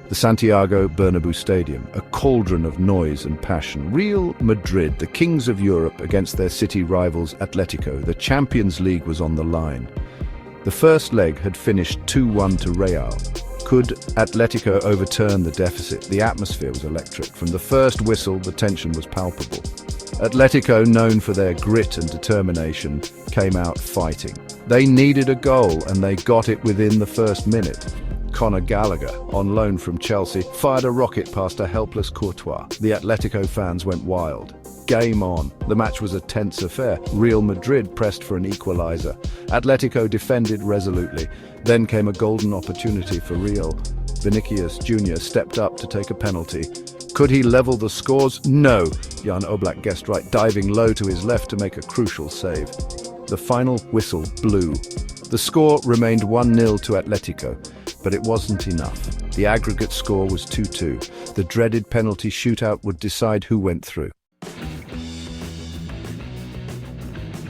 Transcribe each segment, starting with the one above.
The Santiago Bernabéu Stadium, a cauldron of noise and passion. Real Madrid, the kings of Europe, against their city rivals Atletico. The Champions League was on the line. The first leg had finished 2-1 to Real. Could Atletico overturn the deficit? The atmosphere was electric. From the first whistle, the tension was palpable. Atletico, known for their grit and determination, came out fighting. They needed a goal, and they got it within the first minute. Conor Gallagher, on loan from Chelsea, fired a rocket past a helpless Courtois. The Atletico fans went wild. Game on. The match was a tense affair. Real Madrid pressed for an equalizer. Atletico defended resolutely. Then came a golden opportunity for Real. Vinicius Jr. stepped up to take a penalty. Could he level the scores? No. Jan Oblak guessed right, diving low to his left to make a crucial save. The final whistle blew. The score remained 1-0 to Atletico, but it wasn't enough. The aggregate score was 2-2. The dreaded penalty shootout would decide who went through.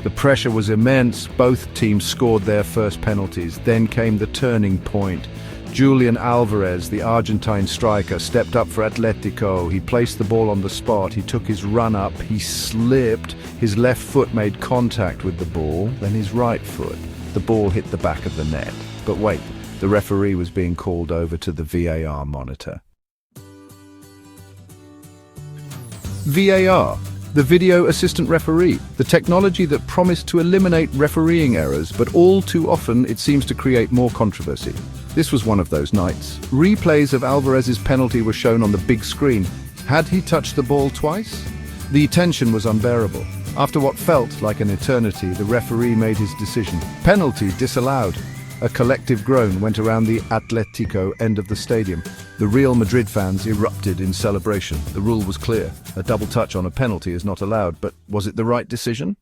The pressure was immense. Both teams scored their first penalties. Then came the turning point. Julian Alvarez, the Argentine striker, stepped up for Atletico. He placed the ball on the spot. He took his run up. He slipped. His left foot made contact with the ball, then his right foot. The ball hit the back of the net. But wait, the referee was being called over to the VAR monitor. VAR, the video assistant referee, the technology that promised to eliminate refereeing errors, but all too often it seems to create more controversy. This was one of those nights. Replays of Alvarez's penalty were shown on the big screen. Had he touched the ball twice? The tension was unbearable. After what felt like an eternity, the referee made his decision. Penalty disallowed. A collective groan went around the Atletico end of the stadium. The Real Madrid fans erupted in celebration. The rule was clear. A double touch on a penalty is not allowed, but was it the right decision?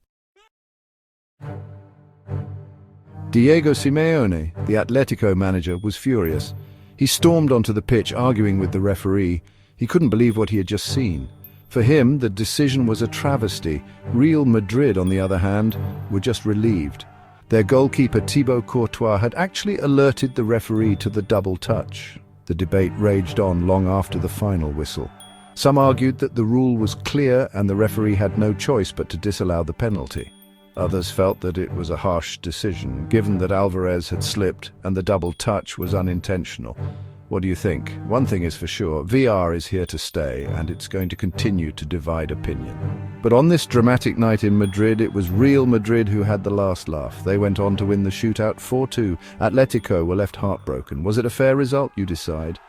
Diego Simeone, the Atletico manager, was furious. He stormed onto the pitch, arguing with the referee. He couldn't believe what he had just seen. For him, the decision was a travesty. Real Madrid, on the other hand, were just relieved. Their goalkeeper Thibaut Courtois had actually alerted the referee to the double touch. The debate raged on long after the final whistle. Some argued that the rule was clear and the referee had no choice but to disallow the penalty. Others felt that it was a harsh decision, given that Alvarez had slipped and the double touch was unintentional. What do you think? One thing is for sure, VAR is here to stay, and it's going to continue to divide opinion. But on this dramatic night in Madrid, it was Real Madrid who had the last laugh. They went on to win the shootout 4-2. Atletico were left heartbroken. Was it a fair result? You decide.